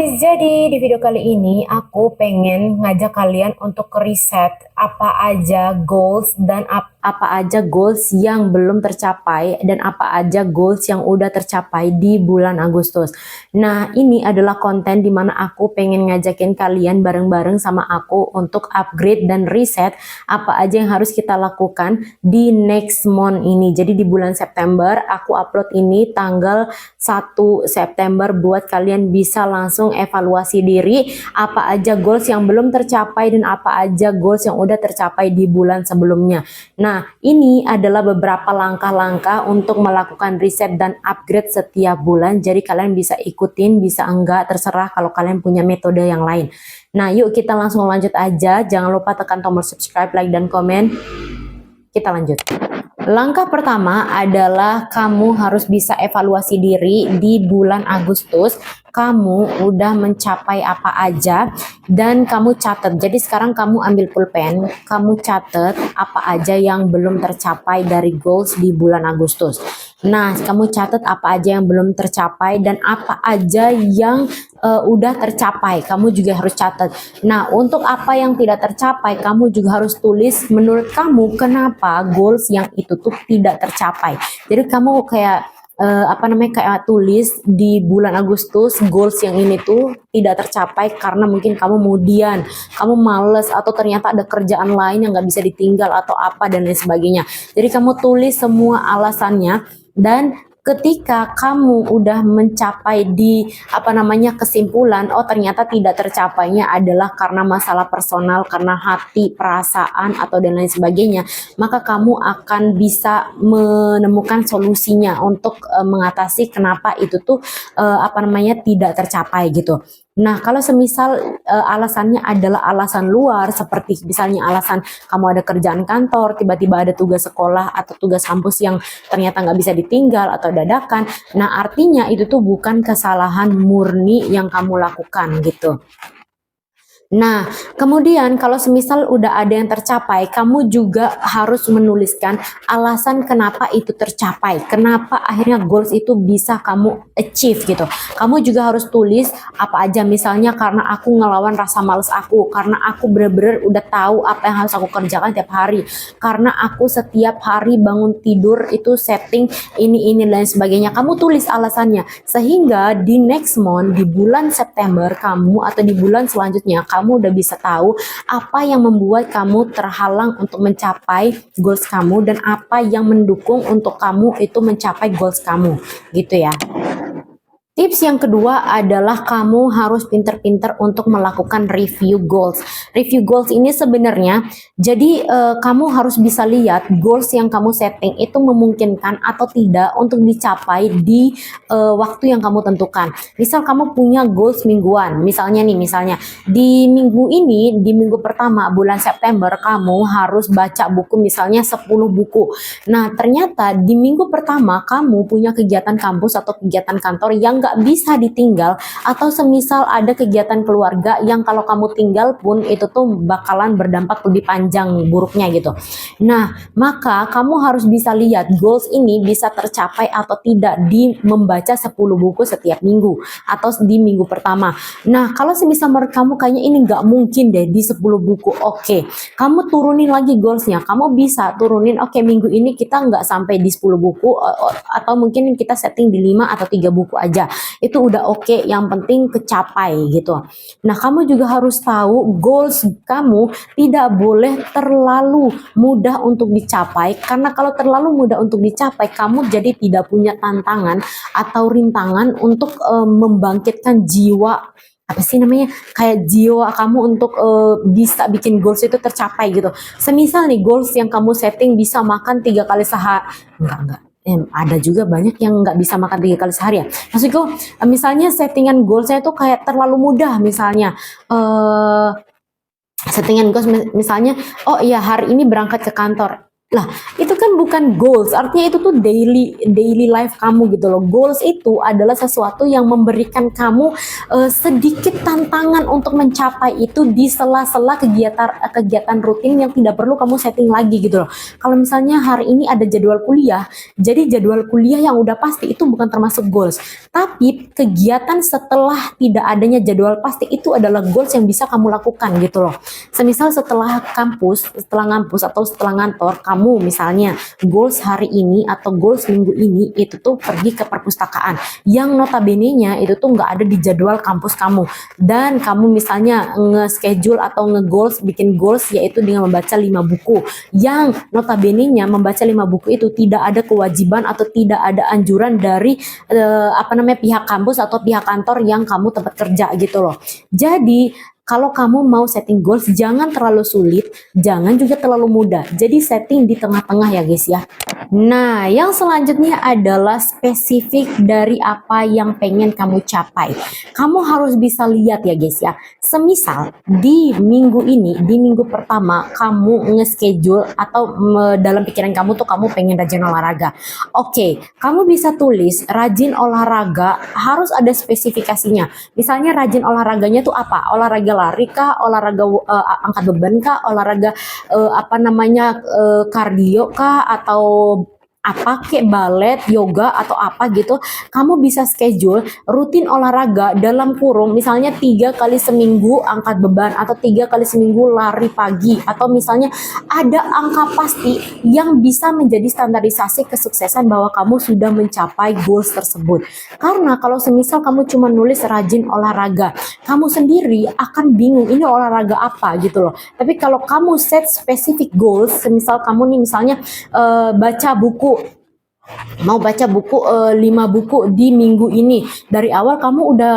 Guys, jadi di video kali ini aku pengen ngajak kalian untuk riset apa aja goals dan apa aja goals yang belum tercapai dan apa aja goals yang udah tercapai di bulan Agustus. Nah, ini adalah konten dimana aku pengen ngajakin kalian bareng-bareng sama aku untuk upgrade dan riset apa aja yang harus kita lakukan di next month ini. Jadi di bulan September aku upload ini tanggal 1 September buat kalian bisa langsung evaluasi diri apa aja goals yang belum tercapai dan apa aja goals yang udah tercapai di bulan sebelumnya. Nah, ini adalah beberapa langkah-langkah untuk melakukan riset dan upgrade setiap bulan. Jadi kalian bisa ikutin, bisa enggak, terserah kalau kalian punya metode yang lain. Nah, yuk kita langsung lanjut aja. Jangan lupa tekan tombol subscribe, like, dan komen. Kita lanjut. Langkah pertama adalah kamu harus bisa evaluasi diri di bulan Agustus. Kamu udah mencapai apa aja dan kamu catat. Jadi sekarang kamu ambil pulpen, kamu catat apa aja yang belum tercapai dari goals di bulan Agustus. Nah, kamu catat apa aja yang belum tercapai dan apa aja yang udah tercapai. Kamu juga harus catat. Nah, untuk apa yang tidak tercapai, kamu juga harus tulis menurut kamu kenapa goals yang itu tuh tidak tercapai. Jadi kamu kayak kayak tulis di bulan Agustus goals yang ini tuh tidak tercapai karena mungkin kamu kemudian kamu males atau ternyata ada kerjaan lain yang nggak bisa ditinggal atau apa dan lain sebagainya. Jadi kamu tulis semua alasannya dan ketika kamu udah mencapai di kesimpulan, oh ternyata tidak tercapainya adalah karena masalah personal, karena hati, perasaan atau dan lain sebagainya, maka kamu akan bisa menemukan solusinya untuk mengatasi kenapa itu tuh tidak tercapai gitu. Nah, kalau semisal alasannya adalah alasan luar, seperti misalnya alasan kamu ada kerjaan kantor, tiba-tiba ada tugas sekolah atau tugas kampus yang ternyata nggak bisa ditinggal atau dadakan, nah artinya itu tuh bukan kesalahan murni yang kamu lakukan gitu. Nah, kemudian kalau semisal udah ada yang tercapai, kamu juga harus menuliskan alasan kenapa itu tercapai, kenapa akhirnya goals itu bisa kamu achieve gitu. Kamu juga harus tulis apa aja, misalnya karena aku ngelawan rasa males aku, karena aku bener-bener udah tahu apa yang harus aku kerjakan tiap hari, karena aku setiap hari bangun tidur itu setting ini dan sebagainya. Kamu tulis alasannya, sehingga di next month, di bulan September kamu atau di bulan selanjutnya, kamu udah bisa tahu apa yang membuat kamu terhalang untuk mencapai goals kamu dan apa yang mendukung untuk kamu itu mencapai goals kamu gitu ya. Tips yang kedua adalah kamu harus pinter-pinter untuk melakukan review goals. Review goals ini sebenarnya jadi kamu harus bisa lihat goals yang kamu setting itu memungkinkan atau tidak untuk dicapai di waktu yang kamu tentukan. Misal kamu punya goals mingguan, misalnya di minggu ini, di minggu pertama bulan September kamu harus baca buku misalnya 10 buku. Nah, ternyata di minggu pertama kamu punya kegiatan kampus atau kegiatan kantor yang nggak bisa ditinggal, atau semisal ada kegiatan keluarga yang kalau kamu tinggal pun itu tuh bakalan berdampak lebih panjang buruknya gitu. Nah, maka kamu harus bisa lihat goals ini bisa tercapai atau tidak di membaca 10 buku setiap minggu atau di minggu pertama. Nah, kalau semisal menurut kamu kayaknya ini nggak mungkin deh di 10 buku, oke, kamu turunin lagi goalsnya. Kamu bisa turunin, oke, minggu ini kita nggak sampai di 10 buku atau mungkin kita setting di 5 atau 3 buku aja. Itu udah oke, yang penting kecapai gitu. Nah, kamu juga harus tahu goals kamu tidak boleh terlalu mudah untuk dicapai, karena kalau terlalu mudah untuk dicapai, kamu jadi tidak punya tantangan atau rintangan untuk membangkitkan jiwa kayak jiwa kamu untuk bisa bikin goals itu tercapai gitu. Semisal nih goals yang kamu setting bisa makan 3 kali sehari, enggak. Ada juga banyak yang nggak bisa makan 3 kali sehari ya. Maksudku misalnya settingan goalsnya itu kayak terlalu mudah, misalnya settingan goals misalnya, oh iya hari ini berangkat ke kantor. Lah, itu kan bukan goals, artinya itu tuh daily life kamu gitu loh. Goals itu adalah sesuatu yang memberikan kamu sedikit tantangan untuk mencapai itu di sela-sela kegiatan rutin yang tidak perlu kamu setting lagi gitu loh. Kalau misalnya hari ini ada jadwal kuliah, jadi jadwal kuliah yang udah pasti itu bukan termasuk goals, tapi kegiatan setelah tidak adanya jadwal pasti itu adalah goals yang bisa kamu lakukan gitu loh. Semisal setelah ngampus atau setelah ngantor, kamu misalnya goals hari ini atau goals minggu ini itu tuh pergi ke perpustakaan yang notabene-nya itu tuh nggak ada di jadwal kampus kamu, dan kamu misalnya nge-schedule atau nge-goals, bikin goals yaitu dengan membaca 5 buku yang notabene-nya membaca 5 buku itu tidak ada kewajiban atau tidak ada anjuran dari pihak kampus atau pihak kantor yang kamu tempat kerja gitu loh. Jadi kalau kamu mau setting goals, jangan terlalu sulit, jangan juga terlalu mudah. Jadi setting di tengah-tengah ya guys ya. Nah, yang selanjutnya adalah spesifik dari apa yang pengen kamu capai. Kamu harus bisa lihat ya guys ya. Semisal di minggu ini, di minggu pertama kamu nge-schedule atau dalam pikiran kamu tuh kamu pengen rajin olahraga. Oke, kamu bisa tulis rajin olahraga harus ada spesifikasinya. Misalnya rajin olahraganya tuh apa? Olahraga lari kah, olahraga angkat beban kah, olahraga kardio kah, atau apa kayak balet, yoga atau apa gitu. Kamu bisa schedule rutin olahraga dalam kurung misalnya 3 kali seminggu angkat beban atau 3 kali seminggu lari pagi, atau misalnya ada angka pasti yang bisa menjadi standarisasi kesuksesan bahwa kamu sudah mencapai goals tersebut. Karena kalau semisal kamu cuma nulis rajin olahraga, kamu sendiri akan bingung ini olahraga apa gitu loh. Tapi kalau kamu set specific goals, semisal kamu nih misalnya mau baca buku 5 buku di minggu ini. Dari awal kamu udah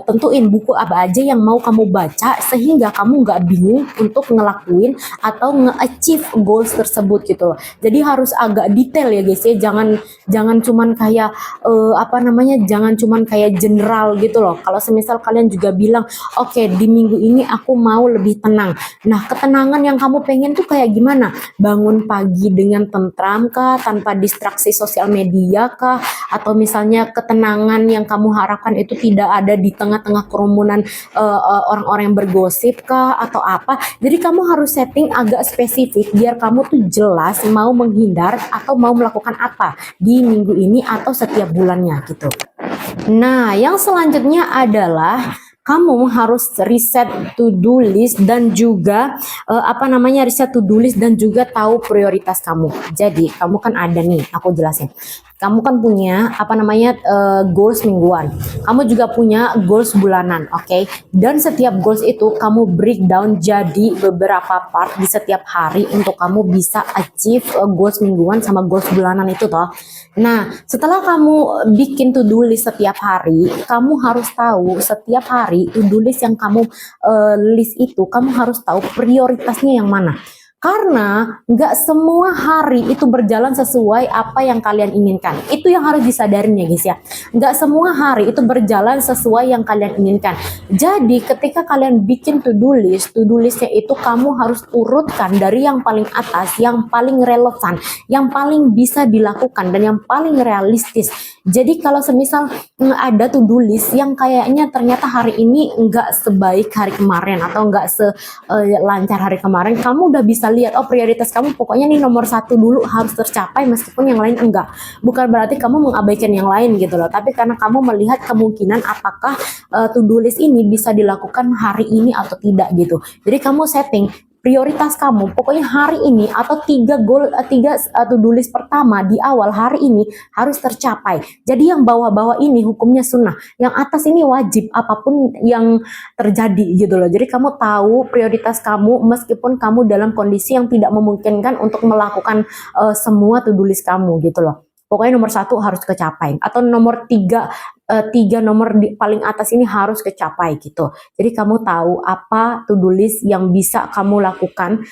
tentuin buku apa aja yang mau kamu baca sehingga kamu nggak bingung untuk ngelakuin atau nge-achieve goals tersebut gitu loh. Jadi harus agak detail ya guys ya. Jangan cuman kayak jangan cuman kayak general gitu loh. Kalau semisal kalian juga bilang, oke, di minggu ini aku mau lebih tenang. Nah, ketenangan yang kamu pengen tuh kayak gimana? Bangun pagi dengan tentram kah, tanpa distraksi sosial media kah, atau misalnya ketenangan yang kamu harapkan itu tidak ada di tengah-tengah kerumunan orang-orang yang bergosip kah, atau apa. Jadi kamu harus setting agak spesifik biar kamu tuh jelas mau menghindar atau mau melakukan apa di minggu ini atau setiap bulannya gitu. Nah, yang selanjutnya adalah kamu harus riset to-do list dan juga riset to-do list dan juga tahu prioritas kamu. Jadi kamu kan ada nih, aku jelasin. Kamu kan punya goals mingguan. Kamu juga punya goals bulanan, oke? Dan setiap goals itu kamu breakdown jadi beberapa part di setiap hari untuk kamu bisa achieve goals mingguan sama goals bulanan itu toh. Nah, setelah kamu bikin to-do list setiap hari, kamu harus tahu setiap hari to-do list yang kamu list itu, kamu harus tahu prioritasnya yang mana. Karena nggak semua hari itu berjalan sesuai apa yang kalian inginkan. Itu yang harus disadarin ya guys ya. Nggak semua hari itu berjalan sesuai yang kalian inginkan. Jadi ketika kalian bikin to-do listnya itu kamu harus urutkan dari yang paling atas, yang paling relevan, yang paling bisa dilakukan, dan yang paling realistis. Jadi kalau semisal ada to-do list yang kayaknya ternyata hari ini nggak sebaik hari kemarin atau nggak selancar hari kemarin, kamu udah bisa lihat, oh prioritas kamu pokoknya nih nomor 1 dulu harus tercapai meskipun yang lain enggak. Bukan berarti kamu mengabaikan yang lain gitu loh, tapi karena kamu melihat kemungkinan apakah to-do list ini bisa dilakukan hari ini atau tidak gitu. Jadi kamu setting prioritas kamu, pokoknya hari ini atau 3 to-do list pertama di awal hari ini harus tercapai. Jadi yang bawah-bawah ini hukumnya sunnah, yang atas ini wajib apapun yang terjadi gitu loh. Jadi kamu tahu prioritas kamu meskipun kamu dalam kondisi yang tidak memungkinkan untuk melakukan semua to-do list kamu gitu loh. Pokoknya nomor 1 harus kecapai, atau nomor 3 nomor di paling atas ini harus kecapai gitu. Jadi kamu tahu apa to-do list yang bisa kamu lakukan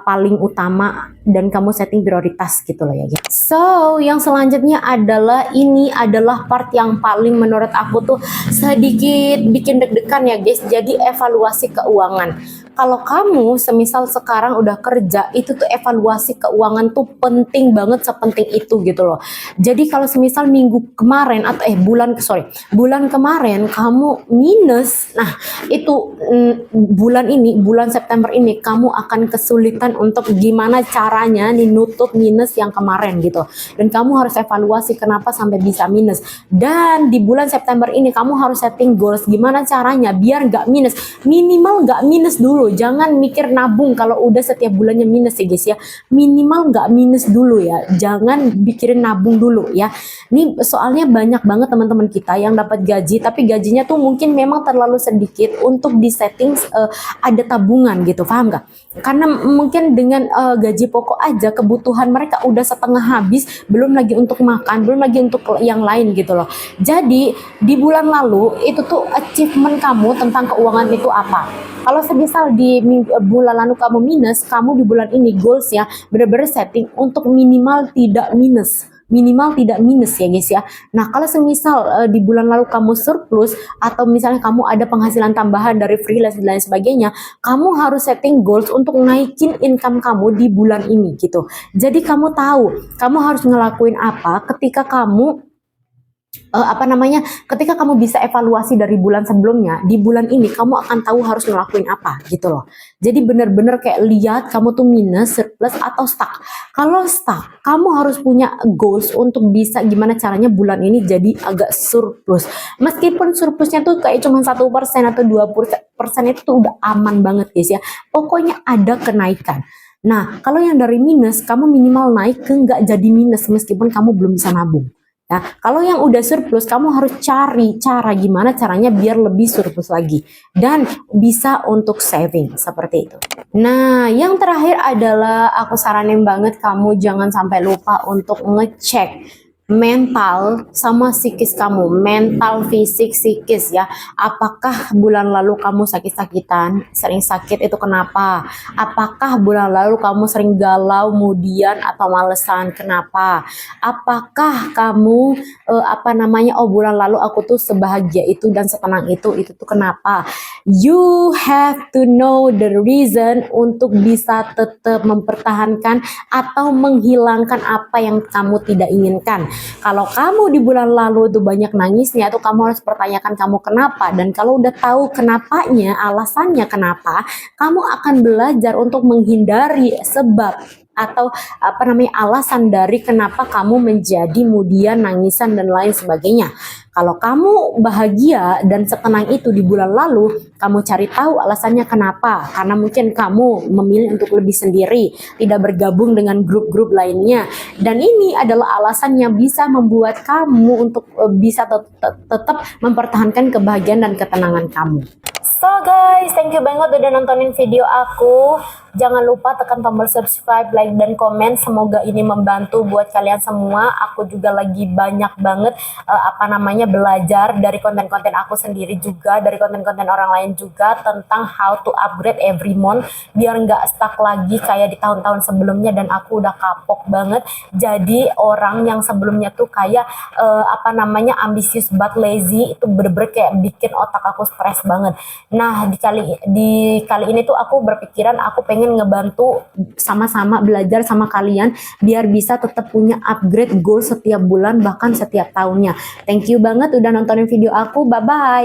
paling utama dan kamu setting prioritas gitu loh ya guys. So, yang selanjutnya adalah ini adalah part yang paling menurut aku tuh sedikit bikin deg-degan ya guys. Jadi evaluasi keuangan. kalau kamu semisal sekarang udah kerja, itu tuh evaluasi keuangan tuh penting banget, sepenting itu gitu loh. Jadi kalau semisal minggu kemarin atau bulan kemarin kamu minus, nah itu bulan September ini kamu akan kesulitan untuk gimana caranya nih nutup minus yang kemarin gitu. Dan kamu harus evaluasi kenapa sampai bisa minus. Dan di bulan September ini kamu harus setting goals gimana caranya biar nggak minus, minimal nggak minus dulu. Jangan mikir nabung kalau udah setiap bulannya minus ya guys ya, minimal nggak minus dulu ya, jangan pikirin nabung dulu ya. Ini soalnya banyak banget teman-teman kita yang dapat gaji tapi gajinya tuh mungkin memang terlalu sedikit untuk di setting ada tabungan gitu, paham nggak? Karena mungkin dengan gaji pokok aja kebutuhan mereka udah setengah habis, belum lagi untuk makan, belum lagi untuk yang lain gitu loh. Jadi di bulan lalu itu tuh achievement kamu tentang keuangan itu apa? Kalau semisal di bulan lalu kamu minus, kamu di bulan ini goals ya bener-bener setting untuk minimal tidak minus. Minimal tidak minus ya guys ya. Nah kalau semisal di bulan lalu kamu surplus atau misalnya kamu ada penghasilan tambahan dari freelance dan lain sebagainya, kamu harus setting goals untuk naikin income kamu di bulan ini gitu. Jadi kamu tahu kamu harus ngelakuin apa ketika kamu ketika kamu bisa evaluasi dari bulan sebelumnya, di bulan ini kamu akan tahu harus ngelakuin apa gitu loh. Jadi bener-bener kayak lihat kamu tuh minus, surplus atau stuck. Kalau stuck, kamu harus punya goals untuk bisa gimana caranya bulan ini jadi agak surplus. Meskipun surplusnya tuh kayak cuma 1% atau 2% itu tuh udah aman banget guys ya. Pokoknya ada kenaikan. Nah, kalau yang dari minus, kamu minimal naik ke nggak jadi minus meskipun kamu belum bisa nabung. Nah, kalau yang udah surplus, kamu harus cari cara gimana caranya biar lebih surplus lagi. Dan bisa untuk saving, seperti itu. Nah, yang terakhir adalah aku saranin banget kamu jangan sampai lupa untuk ngecek mental sama psikis kamu, mental, fisik, psikis ya. Apakah bulan lalu kamu sakit-sakitan, sering sakit itu kenapa? Apakah bulan lalu kamu sering galau, kemudian atau malesan, kenapa? Apakah kamu bulan lalu aku tuh sebahagia itu dan setenang itu tuh kenapa? You have to know the reason untuk bisa tetap mempertahankan atau menghilangkan apa yang kamu tidak inginkan. Kalau kamu di bulan lalu tuh banyak nangisnya, tuh kamu harus pertanyakan kamu kenapa. Dan kalau udah tahu kenapanya, alasannya kenapa, kamu akan belajar untuk menghindari sebab atau alasan dari kenapa kamu menjadi kemudian nangisan dan lain sebagainya. Kalau kamu bahagia dan setenang itu di bulan lalu, kamu cari tahu alasannya kenapa. Karena mungkin kamu memilih untuk lebih sendiri, tidak bergabung dengan grup-grup lainnya. Dan ini adalah alasan yang bisa membuat kamu untuk bisa tetap mempertahankan kebahagiaan dan ketenangan kamu. So guys, thank you banget udah nontonin video aku. Jangan lupa tekan tombol subscribe, like, dan komen. Semoga ini membantu buat kalian semua. Aku juga lagi banyak banget belajar dari konten-konten aku sendiri juga, dari konten-konten orang lain juga tentang how to upgrade every month biar nggak stuck lagi kayak di tahun-tahun sebelumnya. Dan aku udah kapok banget jadi orang yang sebelumnya tuh kayak ambisius but lazy, itu bener-bener kayak bikin otak aku stres banget. Nah di kali ini tuh aku berpikiran aku pengen ngebantu sama-sama belajar sama kalian biar bisa tetap punya upgrade goal setiap bulan bahkan setiap tahunnya. Thank you banget udah nontonin video aku, bye bye.